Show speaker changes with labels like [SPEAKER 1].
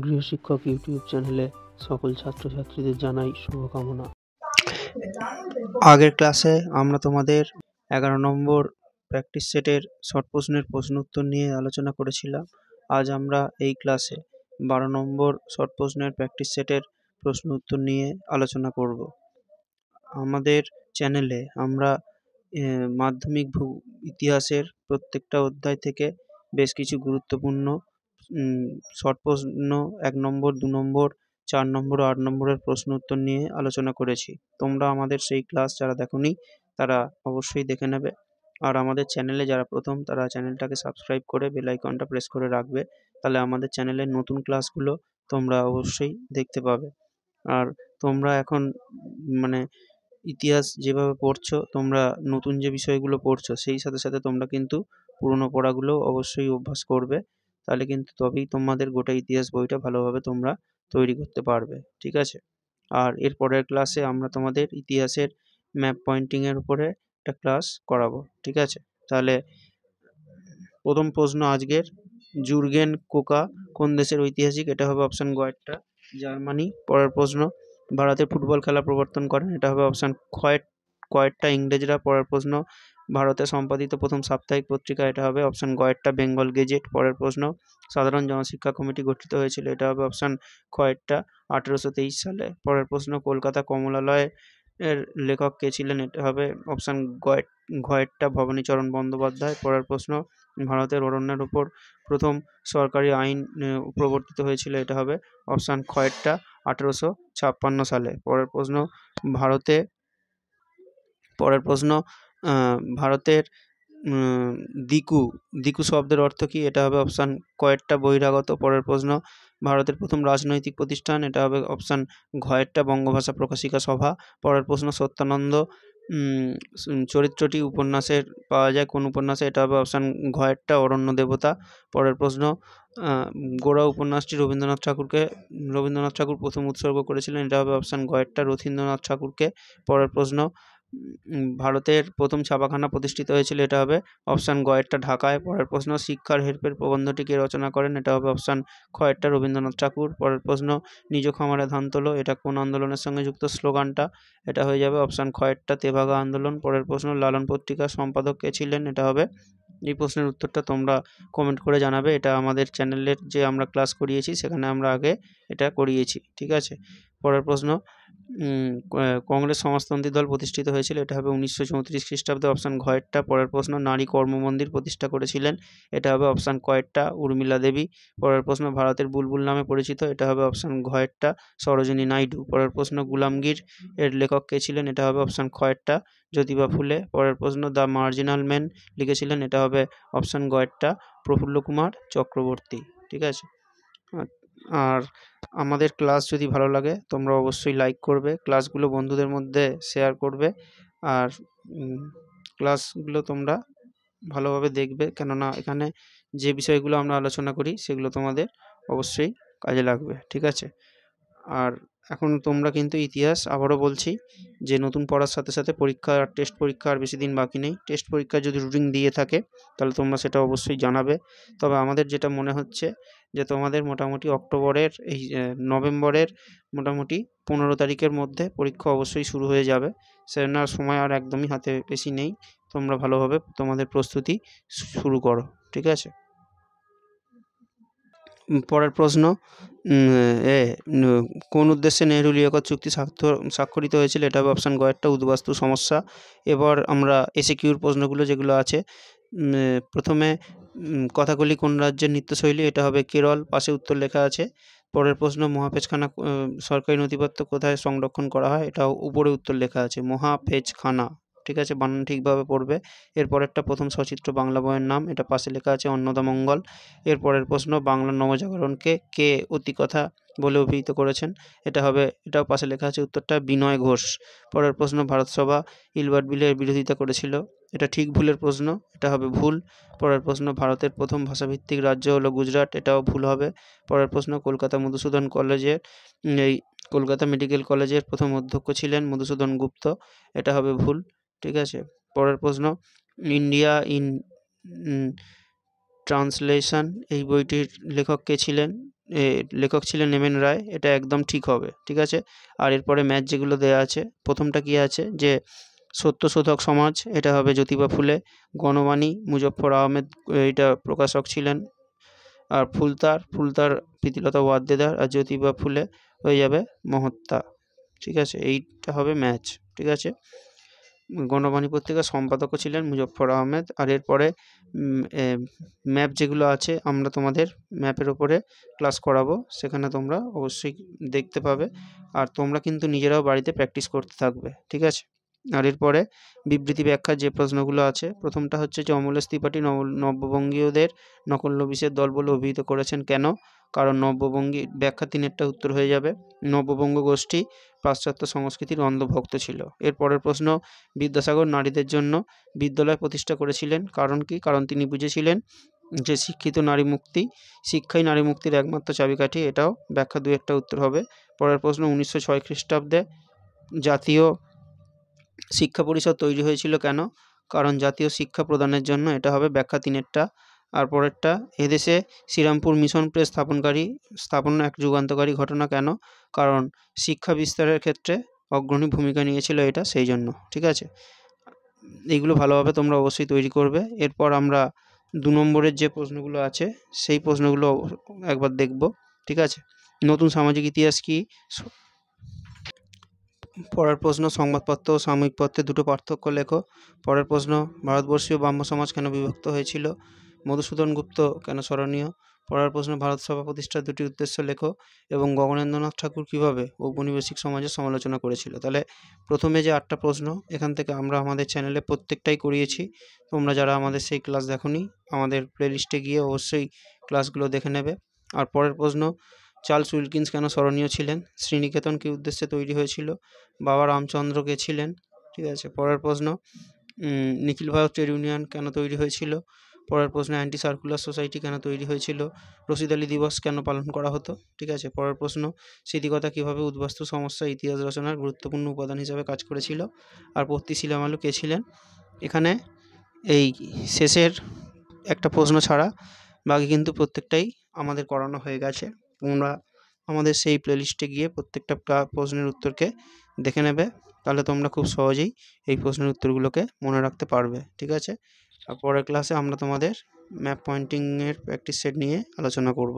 [SPEAKER 1] গৃহশিক্ষক YouTube চ্যানেলে সকল ছাত্রছাত্রীদের জানাই শুভকামনা। আগের ক্লাসে আমরা তোমাদের 11 নম্বর প্র্যাকটিস সেটের শর্ট প্রশ্নের প্রশ্ন উত্তর নিয়ে আলোচনা করেছিলাম। আজ আমরা এই ক্লাসে 12 নম্বর শর্ট প্রশ্নের প্র্যাকটিস সেটের প্রশ্ন উত্তর নিয়ে আলোচনা করব। আমাদের চ্যানেলে আমরা মাধ্যমিক ইতিহাসের প্রত্যেকটা অধ্যায় থেকে বেশ কিছু গুরুত্বপূর্ণ শর্ট প্রশ্ন 1 নম্বর, 2 নম্বর, 4 নম্বর ও 8 নম্বরের প্রশ্ন উত্তর নিয়ে আলোচনা করেছি। তোমরা আমাদের সেই ক্লাস যারা দেখোনি তারা অবশ্যই দেখে নেবে। আর আমাদের চ্যানেলে যারা প্রথম তারা চ্যানেলটাকে সাবস্ক্রাইব করে বেল আইকনটা প্রেস করে রাখবে, তাহলে আমাদের চ্যানেলের নতুন ক্লাসগুলো তোমরা অবশ্যই দেখতে পাবে। আর তোমরা এখন ইতিহাস যেভাবে পড়ছো, তোমরা নতুন যে বিষয়গুলো পড়ছো সেই সাথে সাথে তোমরা কিন্তু পুরনো পড়াগুলো অবশ্যই অভ্যাস করবে, তাহলে কিন্তু তবেই তোমাদের গোটা ইতিহাস বইটা ভালোভাবে তোমরা তৈরি করতে পারবে, ঠিক আছে? আর এর পরের ক্লাসে আমরা তোমাদের ইতিহাসের ম্যাপ পয়েন্টিংয়ের উপরে একটা ক্লাস করাবো, ঠিক আছে? তাহলে প্রথম প্রশ্ন আজকের, জুর্গেন কোকা কোন দেশের ঐতিহাসিক? এটা হবে অপশান গ একটা, জার্মানি। পরের প্রশ্ন, ভারতে ফুটবল খেলা প্রবর্তন করেন? এটা হবে অপশান কয়েকটা ইংরেজরা। পরের প্রশ্ন, ভারতে সম্পাদিত প্রথম সাপ্তাহিক পত্রিকা? এটা হবে অপশান গ একটা, বেঙ্গল গেজেট। পরের প্রশ্ন, সাধারণ জনশিক্ষা কমিটি গঠিত হয়েছিল? এটা হবে অপশান খ একটা, 1823 সালে। পরের প্রশ্ন, কলকাতা কমলালয় এর লেখক কে ছিলেন? এটা হবে অপশান ঘ একটা, ভবানীচরণ বন্দ্যোপাধ্যায়। পরের প্রশ্ন, ভারতের অরণ্যের উপর প্রথম সরকারি আইন প্রবর্তিত হয়েছিল? এটা হবে অপশান খ একটা, 1856 সালে। পরের প্রশ্ন, ভারতের দিকু শব্দের অর্থ কী? এটা হবে অপশান ক একটা, বহিরাগত। পরের প্রশ্ন, ভারতের প্রথম রাজনৈতিক প্রতিষ্ঠান? এটা হবে অপশান ঘ একটা, বঙ্গভাষা প্রকাশিকা সভা। পরের প্রশ্ন, সত্যানন্দ চরিত্রটি উপন্যাসের পাওয়া যায় কোন উপন্যাসে? এটা হবে অপশান ঘ একটা, অরণ্য দেবতা। পরের প্রশ্ন, গোড়া উপন্যাসটি রবীন্দ্রনাথ ঠাকুর প্রথম উৎসর্গ করেছিলেন? এটা হবে অপশান ঘ একটা, রথীন্দ্রনাথ ঠাকুরকে। পরের প্রশ্ন, ভারতের প্রথম ছাপাখানা প্রতিষ্ঠিত হয়েছিল? এটা হবে অপশান গ একটা, ঢাকায়। পরের প্রশ্ন, শিক্ষার হেরফের প্রবন্ধটি কে রচনা করেন? এটা হবে অপশান খ একটা, রবীন্দ্রনাথ ঠাকুর। পরের প্রশ্ন, নিজ খামারে ধান তোলো, এটা কোন আন্দোলনের সঙ্গে যুক্ত স্লোগানটা? এটা হয়ে যাবে অপশান খ একটা, তেভাগা আন্দোলন। পরের প্রশ্ন, লালন পত্রিকার সম্পাদক কে ছিলেন? এটা হবে, এই প্রশ্নের উত্তরটা তোমরা কমেন্ট করে জানাবে। এটা আমাদের চ্যানেলের যে আমরা ক্লাস করিয়েছি সেখানে আমরা আগে এটা করিয়েছি, ঠিক আছে? পরের প্রশ্ন, কংগ্রেস সমাজতন্ত্রী দল প্রতিষ্ঠিত হয়েছিল? এটা হবে 1934 খ্রিস্টাব্দে, অপশান ঘ একটা। পরের প্রশ্ন, নারী কর্মমন্দির প্রতিষ্ঠা করেছিলেন? এটা হবে অপশান ক একটা, উর্মিলা দেবী। পরের প্রশ্ন, ভারতের বুলবুল নামে পরিচিত? এটা হবে অপশান ঘ একটা, সরোজিনী নাইডু। পরের প্রশ্ন, গুলামগীর এর লেখক কে ছিলেন? এটা হবে অপশান খ একটা, জ্যোতিবা ফুলে। পরের প্রশ্ন, দ্য মার্জিনাল ম্যান লিখেছিলেন? এটা হবে অপশান গ একটা, প্রফুল্ল কুমার চক্রবর্তী, ঠিক আছে? আর আমাদের ক্লাস যদি ভালো লাগে তোমরা অবশ্যই লাইক করবে, ক্লাসগুলো বন্ধুদের মধ্যে শেয়ার করবে, আর ক্লাসগুলো তোমরা ভালোভাবে দেখবে, কেননা এখানে যে বিষয়গুলো আমরা আলোচনা করি সেগুলো তোমাদের অবশ্যই কাজে লাগবে, ঠিক আছে? আর এখন তোমরা কিন্তু ইতিহাস, আবারও বলছি যে নতুন পড়ার সাথে সাথে পরীক্ষা আর টেস্ট পরীক্ষা আর বেশি দিন বাকি নেই। টেস্ট পরীক্ষার যদি রুটিন দিয়ে থাকে তাহলে তোমরা সেটা অবশ্যই জানাবে। তবে আমাদের যেটা মনে হচ্ছে যে তোমাদের মোটামুটি নভেম্বরের মোটামুটি 15 তারিখের মধ্যে পরীক্ষা অবশ্যই শুরু হয়ে যাবে। সেজন্য সময় আর একদমই হাতে বেশি নেই, তোমরা ভালোভাবে তোমাদের প্রস্তুতি শুরু করো, ঠিক আছে? পরের প্রশ্ন, কোন উদ্দেশ্যে নেহেরু লিয়াকত চুক্তি স্বাক্ষরিত হয়েছিল? এটা হবে অপশান গ একটা, উদ্বাস্তু সমস্যা। এবার আমরা এসিকিউর প্রশ্নগুলো যেগুলো আছে, প্রথমে কথাকলি কোন রাজ্যের নৃত্যশৈলী? এটা হবে কেরল, পাশে উত্তর লেখা আছে। পরের প্রশ্ন, মহাফেজখানা সরকারি নথিপত্র কোথায় সংরক্ষণ করা হয়? এটাও উপরে উত্তর লেখা আছে, মহাফেজখানা, ঠিক আছে? বানান ঠিকভাবে পড়বে। এরপরেরটা, প্রথম সচিত্র বাংলা বইয়ের নাম? এটা পাশে লেখা আছে, অন্নদামঙ্গল। এরপরের প্রশ্ন, বাংলার নবজাগরণকে কে অতিকথা বলে অভিহিত করেছেন? এটাও পাশে লেখা আছে, উত্তরটা বিনয় ঘোষ। পরের প্রশ্ন, ভারতসভা ইলবার্ট বিলের বিরোধিতা করেছিল? এটা ঠিক ভুলের প্রশ্ন, এটা হবে ভুল। পরের প্রশ্ন, ভারতের প্রথম ভাষাভিত্তিক রাজ্য হলো গুজরাট? এটাও ভুল হবে। পরের প্রশ্ন, কলকাতা মেডিকেল কলেজের প্রথম অধ্যক্ষ ছিলেন মধুসূদন গুপ্ত? এটা হবে ভুল, ঠিক আছে? পরের প্রশ্ন, ইন্ডিয়া ইন ট্রান্সলেশন এই বইটির লেখক কে ছিলেন? লেখক ছিলেন এম এন রায়, এটা একদম ঠিক হবে, ঠিক আছে। আর এরপরে ম্যাচ যেগুলো দেওয়া আছে, প্রথমটা কি আছে যে সত্যশোধক সমাজ, এটা হবে জ্যোতিবা ফুলে। গণবাণী মুজফ্ফর আহমেদ, এটা প্রকাশক ছিলেন। আর ফুলতার প্রীতিলতা ওয়াদ্দেদার, আর জ্যোতিবা ফুলে হয়ে যাবে মহত্তা, ঠিক আছে। এইটা হবে ম্যাচ, ঠিক আছে। গণবাণী পত্রিকার সম্পাদকও ছিলেন মুজফ্ফর আহমেদ। আর এরপরে ম্যাপ যেগুলো আছে, আমরা তোমাদের ম্যাপের ওপরে ক্লাস করাবো, সেখানে তোমরা অবশ্যই দেখতে পাবে। আর তোমরা কিন্তু নিজেরাও বাড়িতে প্র্যাকটিস করতে থাকবে, ঠিক আছে। আর এরপরে বিবৃতি ব্যাখ্যার যে প্রশ্নগুলো আছে, প্রথমটা হচ্ছে যে অমলেশ ত্রিপাঠী নব্যবঙ্গীয়দের নকলনবিশের দল বলে অভিহিত করেছেন কেন? কারণ নব্যবঙ্গী, ব্যাখ্যা 3-এরটা উত্তর হয়ে যাবে নব্যবঙ্গ গোষ্ঠী পাশ্চাত্য সংস্কৃতির অন্ধভক্ত ছিল। এরপরের প্রশ্ন, বিদ্যাসাগর নারীদের জন্য বিদ্যালয় প্রতিষ্ঠা করেছিলেন, কারণ কি? কারণ তিনি বুঝেছিলেন যে শিক্ষাই নারী মুক্তির একমাত্র চাবিকাঠি। এটাও ব্যাখ্যা 2-একটা উত্তর হবে। পরের প্রশ্ন, 1906 খ্রিস্টাব্দে জাতীয় শিক্ষা পরিষদ তৈরি হয়েছিল কেন? কারণ জাতীয় শিক্ষা প্রদানের জন্য। এটা হবে ব্যাখ্যা 3-এরটা। আর পরেরটা, এদেশে শ্রীরামপুর মিশন প্রেস স্থাপন এক যুগান্তকারী ঘটনা কেন? কারণ শিক্ষা বিস্তারের ক্ষেত্রে অগ্রণী ভূমিকা নিয়েছিল এটা, সেই জন্য, ঠিক আছে। এইগুলো ভালোভাবে তোমরা অবশ্যই তৈরি করবে। এরপর আমরা 2 নম্বরের যে প্রশ্নগুলো আছে, সেই প্রশ্নগুলো একবার দেখব, ঠিক আছে। নতুন সামাজিক ইতিহাস কি? পরের প্রশ্ন, সংবাদপত্র ও সাময়িক পত্রে দুটো পার্থক্য লেখো। পরের প্রশ্ন, ভারতবর্ষীয় ব্রাহ্ম সমাজ কেন বিভক্ত হয়েছিল? মধুসূদন গুপ্ত কেন স্মরণীয়? পরের প্রশ্ন, ভারত সভা প্রতিষ্ঠার 2টি উদ্দেশ্য লেখো এবং গগনেন্দ্রনাথ ঠাকুর কীভাবে ঔপনিবেশিক সমাজের সমালোচনা করেছিল। তাহলে প্রথমে যে 8টা প্রশ্ন, এখান থেকে আমরা আমাদের চ্যানেলে প্রত্যেকটাই করিয়েছি। তোমরা যারা আমাদের সেই ক্লাস দেখোনি, আমাদের প্লেলিস্টে গিয়ে অবশ্যই ক্লাসগুলো দেখে নেবে। আর পরের প্রশ্ন, চার্লস উইলকিন্স কেন স্মরণীয় ছিলেন? শ্রীনিকেতন কী উদ্দেশ্যে তৈরি হয়েছিল? বাবা রামচন্দ্র কে ছিলেন, ঠিক আছে। পরের প্রশ্ন, নিখিল ভারত ট্রেড ইউনিয়ন কেন তৈরি হয়েছিল? পরের প্রশ্ন, অ্যান্টি সার্কুলার সোসাইটি কেন তৈরি হয়েছিল? রশিদ আলী দিবস কেন পালন করা হতো, ঠিক আছে। পরের প্রশ্ন, স্মৃতিকথা কীভাবে উদ্বাস্তু সমস্যা ইতিহাস রচনার গুরুত্বপূর্ণ উপাদান হিসাবে কাজ করেছিল? আর পত্তি শিলামালু কে ছিলেন? এখানে এই শেষের একটা প্রশ্ন ছাড়া বাকি কিন্তু প্রত্যেকটাই আমাদের করানো হয়ে গেছে। তোমরা আমাদের সেই প্লেলিস্টে গিয়ে প্রত্যেকটা প্রশ্নের উত্তরকে দেখে নেবে, তাহলে তোমরা খুব সহজেই এই প্রশ্নের উত্তরগুলোকে মনে রাখতে পারবে, ঠিক আছে। আর পরের ক্লাসে আমরা তোমাদের ম্যাপ পয়েন্টিংয়ের প্র্যাকটিস সেট নিয়ে আলোচনা করব।